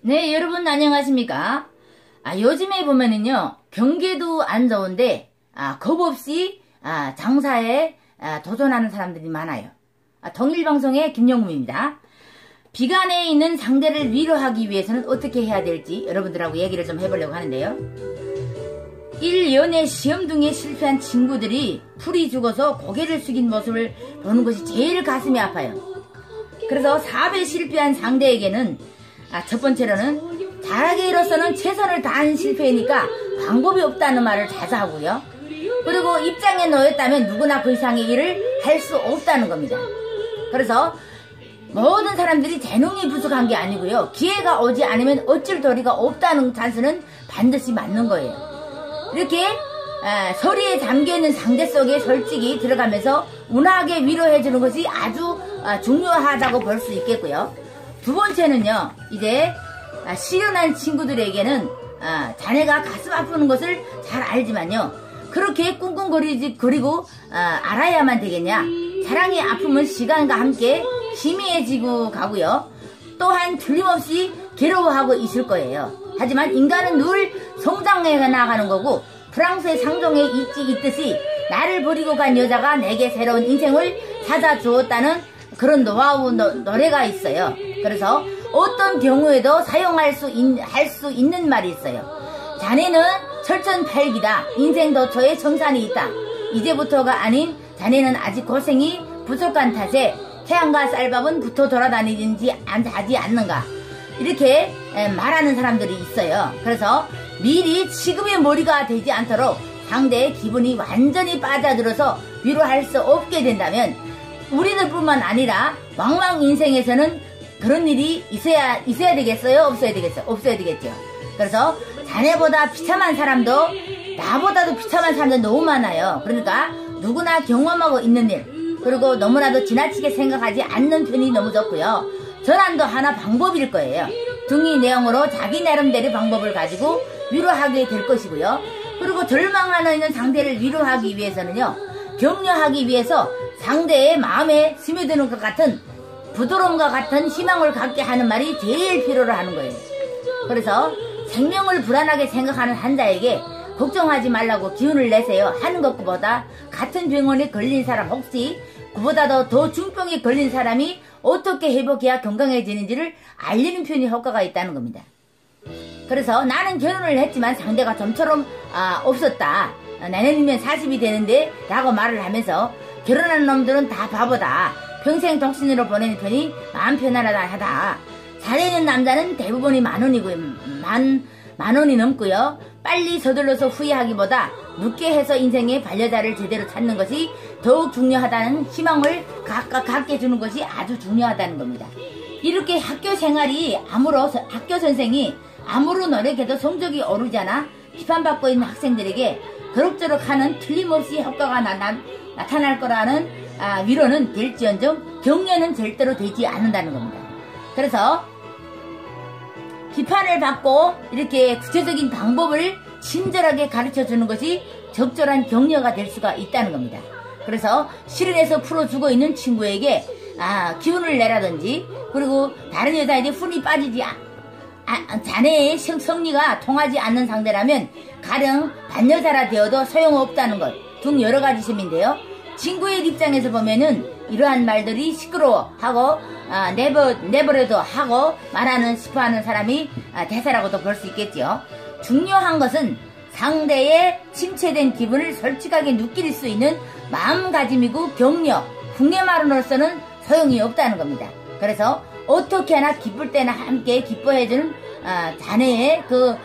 네, 여러분 안녕하십니까? 요즘에 보면은요, 경기도 안 좋은데, 겁 없이, 장사에, 도전하는 사람들이 많아요. 동일방송의 김영무입니다. 비관에 있는 상대를 위로하기 위해서는 어떻게 해야 될지 여러분들하고 얘기를 좀 해보려고 하는데요. 1년에 시험등에 실패한 친구들이 풀이 죽어서 고개를 숙인 모습을 보는 것이 제일 가슴이 아파요. 그래서 사업에 실패한 상대에게는 첫 번째로는 잘하기로서는 최선을 다한 실패니까 방법이 없다는 말을 자주 하고요. 그리고 입장에 놓였다면 누구나 그 이상의 일을 할 수 없다는 겁니다. 그래서 모든 사람들이 재능이 부족한 게 아니고요. 기회가 오지 않으면 어쩔 도리가 없다는 찬스는 반드시 맞는 거예요. 이렇게 소리에 잠겨있는 상대 속에 솔직히 들어가면서 온화하게 위로해주는 것이 아주 중요하다고 볼 수 있겠고요. 두 번째는요, 이제 실현한 친구들에게는 자네가 가슴 아프는 것을 잘 알지만요, 그렇게 꿍꿍거리고 알아야만 되겠냐. 사랑의 아픔은 시간과 함께 희미해지고 가고요. 또한 틀림없이 괴로워하고 있을 거예요. 하지만 인간은 늘 성장해 나가는 거고, 프랑스의 상종에 있듯이 나를 버리고 간 여자가 내게 새로운 인생을 찾아주었다는 그런 노하우 노래가 있어요. 그래서 어떤 경우에도 사용할 수 있는 말이 있어요. 자네는 철천팔기다. 인생 도처에 정산이 있다. 이제부터가 아닌 자네는 아직 고생이 부족한 탓에 태양과 쌀밥은 붙어 돌아다니지 하지 않는가. 이렇게 말하는 사람들이 있어요. 그래서 미리 지금의 머리가 되지 않도록 상대의 기분이 완전히 빠져들어서 위로할 수 없게 된다면 우리들뿐만 아니라 왕왕 인생에서는 그런 일이 있어야 되겠어요? 없어야 되겠어요? 없어야 되겠죠. 그래서 자네보다 비참한 사람도 나보다도 비참한 사람도 너무 많아요. 그러니까 누구나 경험하고 있는 일, 그리고 너무나도 지나치게 생각하지 않는 편이 너무 좋고요. 전환도 하나 방법일 거예요. 등이 내용으로 자기 나름대로 방법을 가지고 위로하게 될 것이고요. 그리고 절망하는 상대를 위로하기 위해서는요, 격려하기 위해서 상대의 마음에 스며드는 것 같은 부드러움과 같은 희망을 갖게 하는 말이 제일 필요로 하는 거예요. 그래서 생명을 불안하게 생각하는 환자에게 걱정하지 말라고 기운을 내세요 하는 것보다 같은 병원에 걸린 사람, 혹시 그보다도 더 중병에 걸린 사람이 어떻게 회복해야 건강해지는지를 알리는 편이 효과가 있다는 겁니다. 그래서 나는 결혼을 했지만 상대가 좀처럼 없었다. 내년이면 40이 되는데 라고 말을 하면서 결혼한 놈들은 다 바보다. 평생 독신으로 보내는 편이 마음 편안하다. 잘되는 남자는 대부분이 만 원이 넘고요. 빨리 서둘러서 후회하기보다 늦게 해서 인생의 반려자를 제대로 찾는 것이 더욱 중요하다는 희망을 갖게 주는 것이 아주 중요하다는 겁니다. 이렇게 학교 선생이 아무로 노력해도 성적이 오르잖아. 비판받고 있는 학생들에게 그럭저럭 하는 틀림없이 효과가 나타날 거라는 위로는 될지언정 격려는 절대로 되지 않는다는 겁니다. 그래서 비판을 받고 이렇게 구체적인 방법을 친절하게 가르쳐주는 것이 적절한 격려가 될 수가 있다는 겁니다. 그래서 실현해서 풀어주고 있는 친구에게 기운을 내라든지, 그리고 다른 여자에게 훈이 빠지지 자네의 성리가 통하지 않는 상대라면 가령 반여자라 되어도 소용없다는 것 등 여러 가지 점인데요. 친구의 입장에서 보면은 이러한 말들이 시끄러워하고 내버려도 하고 말하는 싶어하는 사람이 대사라고도 볼 수 있겠죠. 중요한 것은 상대의 침체된 기분을 솔직하게 느낄 수 있는 마음가짐이고 격려, 흉내말로서는 소용이 없다는 겁니다. 그래서 어떻게 하나 기쁠 때나 함께 기뻐해주는 자네의 그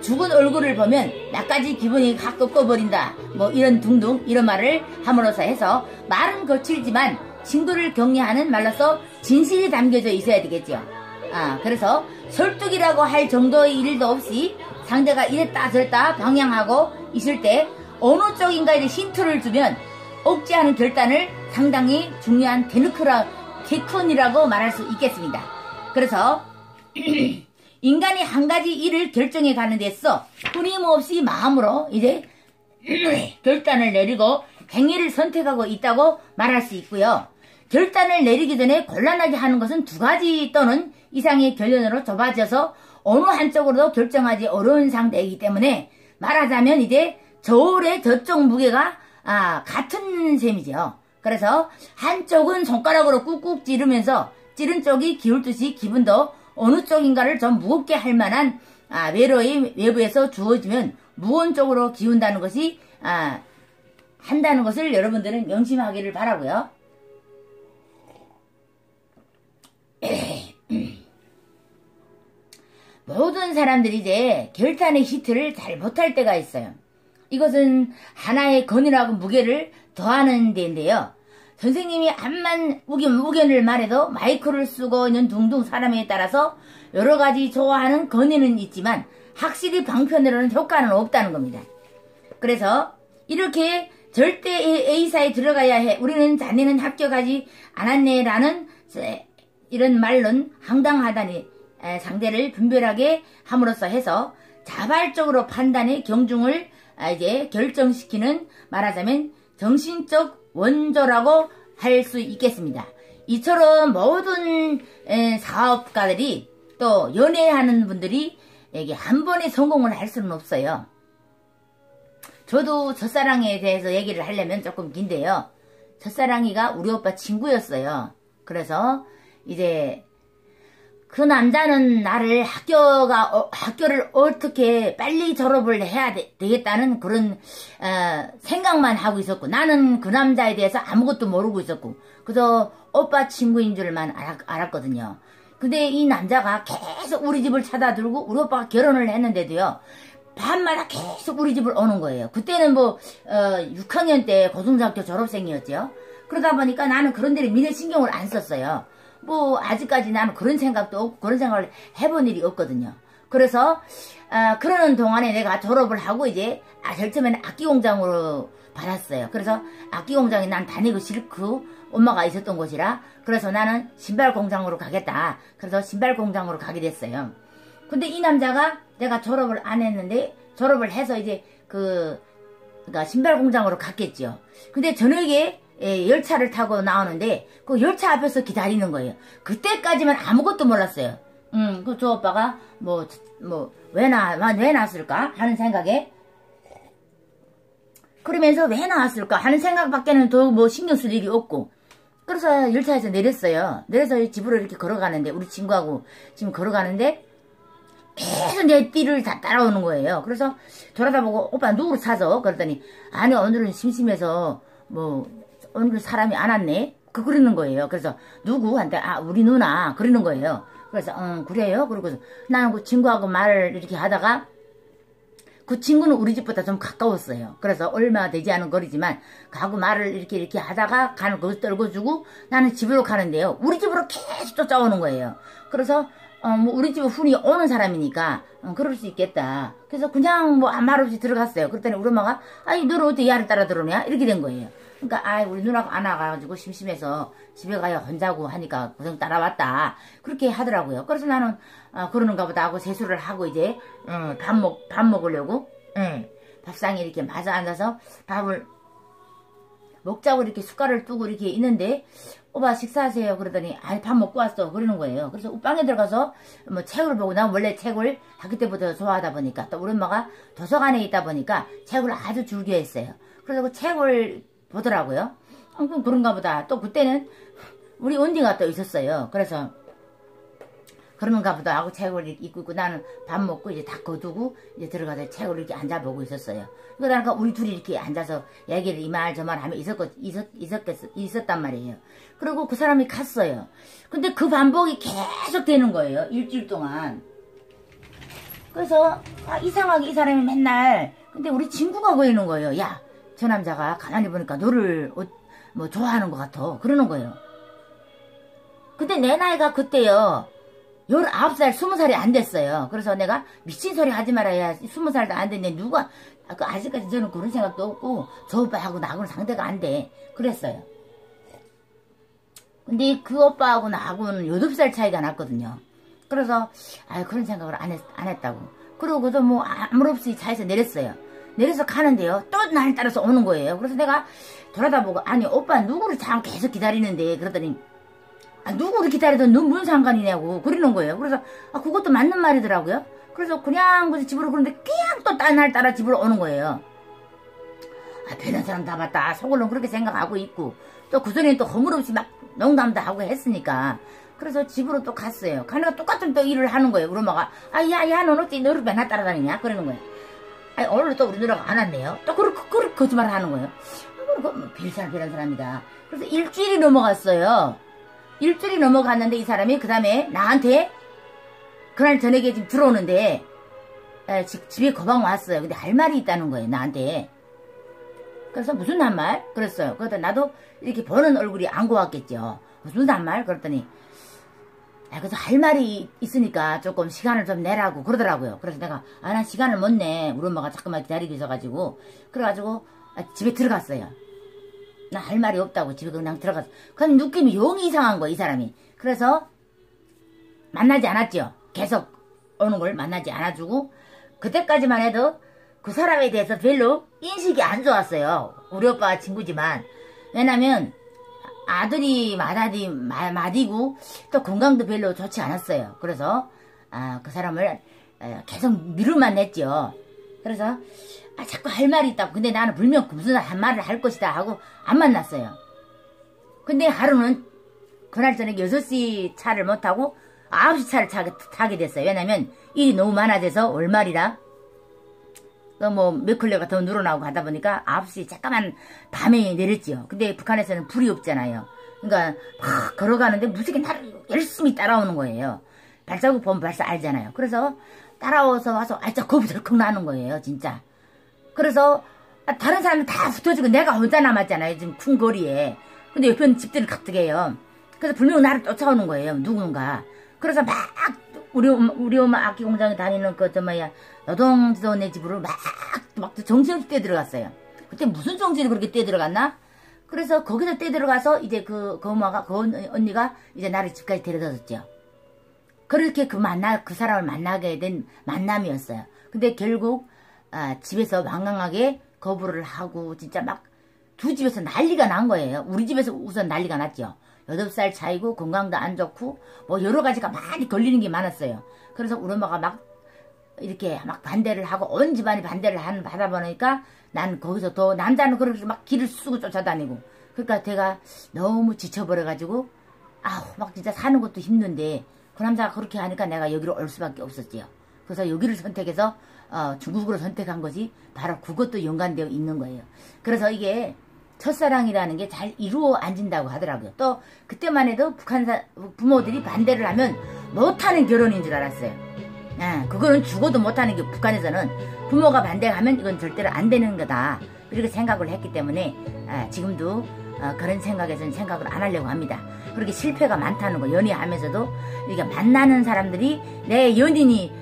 죽은 얼굴을 보면 나까지 기분이 확 꺾어버린다, 뭐 이런 둥둥 이런 말을 함으로써 해서 말은 거칠지만 친구를 격려하는 말로서 진실이 담겨져 있어야 되겠죠. 그래서 설득이라고 할 정도의 일도 없이 상대가 이랬다 저랬다 방향하고 있을 때 어느 쪽인가에 힌트를 주면 억제하는 결단을 상당히 중요한 테크닉이라고 말할 수 있겠습니다. 그래서 인간이 한 가지 일을 결정해 가는 데서 끊임없이 마음으로 이제 결단을 내리고 행위를 선택하고 있다고 말할 수 있고요. 결단을 내리기 전에 곤란하게 하는 것은 두 가지 또는 이상의 결론으로 좁아져서 어느 한쪽으로도 결정하기 어려운 상태이기 때문에 말하자면 이제 저울의 저쪽 무게가 같은 셈이죠. 그래서 한쪽은 손가락으로 꾹꾹 찌르면서 찌른 쪽이 기울 듯이 기분도 어느 쪽인가를 좀 무겁게 할 만한 외로의 외부에서 주어지면 무거운 쪽으로 기운다는 것이 한다는 것을 여러분들은 명심하기를 바라고요. 모든 사람들이 이제 결단의 히트를 잘 못할 때가 있어요. 이것은 하나의 건이라고 무게를 더하는 데인데요. 선생님이 암만 의견을 말해도 마이크를 쓰고 있는 둥둥 사람에 따라서 여러 가지 좋아하는 건의는 있지만 확실히 방편으로는 효과는 없다는 겁니다. 그래서 이렇게 절대 A사에 들어가야 해. 우리는 자네는 합격하지 않았네 라는 이런 말론 황당하다니 상대를 분별하게 함으로써 해서 자발적으로 판단의 경중을 이제 결정시키는 말하자면 정신적 원조라고 할 수 있겠습니다. 이처럼 모든 사업가들이 또 연애하는 분들이 이게 한 번에 성공을 할 수는 없어요. 저도 첫사랑에 대해서 얘기를 하려면 조금 긴데요. 첫사랑이가 우리 오빠 친구였어요. 그래서 이제 그 남자는 나를 학교를 어떻게 빨리 졸업을 해야 되겠다는 그런 생각만 하고 있었고, 나는 그 남자에 대해서 아무것도 모르고 있었고, 그래서 오빠 친구인 줄만 알았거든요. 근데 이 남자가 계속 우리 집을 찾아들고 우리 오빠가 결혼을 했는데도요, 밤마다 계속 우리 집을 오는 거예요. 그때는 6학년 때 고등학교 졸업생이었죠. 그러다 보니까 나는 그런 데를 미래 신경을 안 썼어요. 아직까지 나는 그런 생각도 없고 그런 생각을 해본 일이 없거든요. 그래서 그러는 동안에 내가 졸업을 하고 이제 제일 처음에는 악기공장으로 받았어요. 그래서 악기공장에 난 다니고 싫고 엄마가 있었던 곳이라, 그래서 나는 신발공장으로 가겠다. 그래서 신발공장으로 가게 됐어요. 근데 이 남자가 내가 졸업을 안 했는데 졸업을 해서 이제 그러니까 신발공장으로 갔겠죠. 근데 저녁에 열차를 타고 나오는데 그 열차 앞에서 기다리는 거예요. 그때까지만 아무것도 몰랐어요. 저 오빠가 왜 나왔을까 하는 생각에, 그러면서 왜 나왔을까 하는 생각밖에는 더 신경 쓸 일이 없고, 그래서 열차에서 내렸어요. 내려서 집으로 이렇게 걸어가는데, 우리 친구하고 지금 걸어가는데 계속 내 뒤를 다 따라오는 거예요. 그래서 돌아다보고 오빠 누구를 찾아? 그랬더니 아니 오늘은 심심해서 오늘 사람이 안 왔네? 그러는 거예요. 그래서 누구한테 우리 누나 그러는 거예요. 그래서 그래요? 그러고서 나는 그 친구하고 말을 이렇게 하다가 그 친구는 우리 집보다 좀 가까웠어요. 그래서 얼마 되지 않은 거리지만 가고 말을 이렇게 하다가 가는 거 떨궈주고 나는 집으로 가는데요. 우리 집으로 계속 쫓아오는 거예요. 그래서 우리 집에 훈이 오는 사람이니까 그럴 수 있겠다. 그래서 그냥 아무 말 없이 들어갔어요. 그랬더니 우리 엄마가 너를 어떻게 야를 따라 들어오냐? 이렇게 된 거예요. 그러니까 우리 누나가 안 와가지고 심심해서 집에 가야 혼자고 하니까 고생 따라왔다. 그렇게 하더라고요. 그래서 나는 그러는가 보다 하고 세수를 하고 이제 밥 먹으려고 밥상에 이렇게 마저 앉아서 밥을 먹자고 이렇게 숟갈을 두고 이렇게 있는데 오빠 식사하세요. 그러더니 밥 먹고 왔어. 그러는 거예요. 그래서 방에 들어가서 책을 보고, 난 원래 책을 학교 때부터 좋아하다 보니까 또 우리 엄마가 도서관에 있다 보니까 책을 아주 즐겨했어요. 그래서 그 책을 보더라고요. 그런가 보다. 또 그때는 우리 언니가 또 있었어요. 그래서 그런가 보다 하고 책을 읽고 있고, 나는 밥 먹고 이제 다 거두고 이제 들어가서 책을 이렇게 앉아보고 있었어요. 그러니까 우리 둘이 이렇게 앉아서 얘기를 이 말 저 말 하면 있었단 말이에요. 그리고 그 사람이 갔어요. 근데 그 반복이 계속 되는 거예요. 일주일 동안. 그래서 이상하게 이 사람이 맨날, 근데 우리 친구가 보이는 거예요. 야, 저 남자가 가만히 보니까 너를 좋아하는 것 같아. 그러는 거예요. 근데 내 나이가 그때요 19살, 20살이 안 됐어요. 그래서 내가 미친 소리 하지 말아야 20살도 안 됐는데 누가 아직까지 저는 그런 생각도 없고 저 오빠하고 나하고는 상대가 안 돼. 그랬어요. 근데 그 오빠하고 나하고는 8살 차이가 났거든요. 그래서 그런 생각을 안 했다고. 그러고도 아무 없이 차에서 내렸어요. 내려서 가는데요. 또 날 따라서 오는 거예요. 그래서 내가 돌아다보고 오빠 누구를 참 계속 기다리는데, 그러더니 누구를 기다려도 뭔 상관이냐고 그러는 거예요. 그래서 그것도 맞는 말이더라고요. 그래서 그냥 그래서 집으로 그런데 그냥 또 딴 날 따라 집으로 오는 거예요. 별난 사람 다 봤다 속으로는 그렇게 생각하고 있고 또 그 전에는 또 허물없이 막 농담도 하고 했으니까 그래서 집으로 또 갔어요. 가니까 똑같은 또 일을 하는 거예요. 우리 엄마가 야 넌 어찌 너를 맨날 따라다니냐 그러는 거예요. 오늘 또 우리 누나가 안 왔네요. 또 그렇게 거짓말을 하는 거예요. 별난 사람이다. 그래서 일주일이 넘어갔어요. 일주일이 넘어갔는데 이 사람이 그 다음에 나한테 그날 저녁에 지금 들어오는데 집에 거방 왔어요. 근데 할 말이 있다는 거예요. 나한테. 그래서 무슨 한 말? 그랬어요. 그러더니 나도 이렇게 보는 얼굴이 안 고왔겠죠. 무슨 한 말? 그랬더니 그래서 할 말이 있으니까 조금 시간을 좀 내라고 그러더라고요. 그래서 내가 난 시간을 못 내. 우리 엄마가 자꾸만 기다리고 있어가지고 그래가지고 집에 들어갔어요. 나 할 말이 없다고 집에 그냥 들어갔어. 근데 느낌이 영 이상한 거야 이 사람이. 그래서 만나지 않았죠. 계속 오는 걸 만나지 않아주고 그때까지만 해도 그 사람에 대해서 별로 인식이 안 좋았어요. 우리 오빠 친구지만. 왜냐면 아들이 맏아디고 또 건강도 별로 좋지 않았어요. 그래서 그 사람을 계속 미루만 했죠. 그래서 자꾸 할 말이 있다고. 근데 나는 분명 무슨 한 말을 할 것이다 하고 안 만났어요. 근데 하루는 그날 저녁 6시 차를 못 타고 9시 차를 타게 됐어요. 왜냐면 일이 너무 많아져서 월말이라 몇 킬로가 더 늘어나고 하다 보니까 9시 잠깐만 밤에 내렸지요. 근데 북한에서는 불이 없잖아요. 그러니까 막 걸어가는데 무섭게 나를 열심히 따라오는 거예요. 발자국 보면 벌써 알잖아요. 그래서 따라와서 와서 진짜 겁이 덜컥 나는 거예요. 진짜. 그래서 다른 사람은 다 붙어지고 내가 혼자 남았잖아요. 지금 큰 거리에. 근데 옆에는 집들이 가득해요. 그래서 분명 나를 쫓아오는 거예요. 누군가. 그래서 막 우리 엄마 악기 공장에 다니는 노동지도네 집으로 막 정신없이 뛰어들어갔어요. 그때 무슨 정신이 그렇게 뛰어들어갔나? 그래서 거기서 뛰어들어가서 이제 그 언니가 이제 나를 집까지 데려다 줬죠. 그렇게 그 사람을 만나게 된 만남이었어요. 근데 결국 집에서 완강하게 거부를 하고 진짜 막 두 집에서 난리가 난 거예요. 우리 집에서 우선 난리가 났죠. 8살 차이고 건강도 안 좋고 여러 가지가 많이 걸리는 게 많았어요. 그래서 우리 엄마가 막 이렇게 막 반대를 하고 온 집안이 반대를 하다 보니까 난 거기서 또 남자는 그렇게 막 길을 쓰고 쫓아다니고 그러니까 제가 너무 지쳐버려가지고 막 진짜 사는 것도 힘든데 그 남자가 그렇게 하니까 내가 여기로 올 수밖에 없었지요. 그래서 여기를 선택해서 중국으로 선택한 것이 바로 그것도 연관되어 있는 거예요. 그래서 이게 첫사랑이라는 게 잘 이루어진다고 하더라고요. 또 그때만 해도 북한 부모들이 반대를 하면 못하는 결혼인 줄 알았어요. 그거는 죽어도 못하는 게 북한에서는 부모가 반대하면 이건 절대로 안 되는 거다. 이렇게 생각을 했기 때문에 지금도 그런 생각에서는 생각을 안 하려고 합니다. 그렇게 실패가 많다는 거 연애하면서도 이게 만나는 사람들이 내 연인이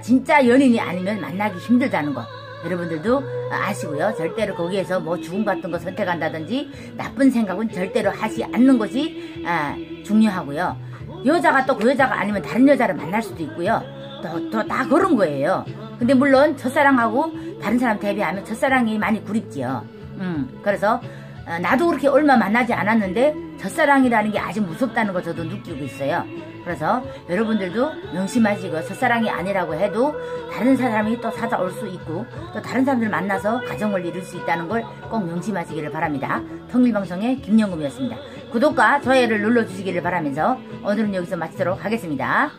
진짜 연인이 아니면 만나기 힘들다는 거 여러분들도 아시고요. 절대로 거기에서 죽음 같은 거 선택한다든지 나쁜 생각은 절대로 하지 않는 것이 중요하고요. 여자가 또 그 여자가 아니면 다른 여자를 만날 수도 있고요. 또 다 그런 거예요. 근데 물론 첫사랑하고 다른 사람 대비하면 첫사랑이 많이 구립지요. 그래서 나도 그렇게 얼마 만나지 않았는데 첫사랑이라는 게 아주 무섭다는 걸 저도 느끼고 있어요. 그래서 여러분들도 명심하시고 첫사랑이 아니라고 해도 다른 사람이 또 찾아올 수 있고 또 다른 사람들 만나서 가정을 이룰 수 있다는 걸 꼭 명심하시기를 바랍니다. 통일방송의 김영금이었습니다. 구독과 좋아요를 눌러주시기를 바라면서 오늘은 여기서 마치도록 하겠습니다.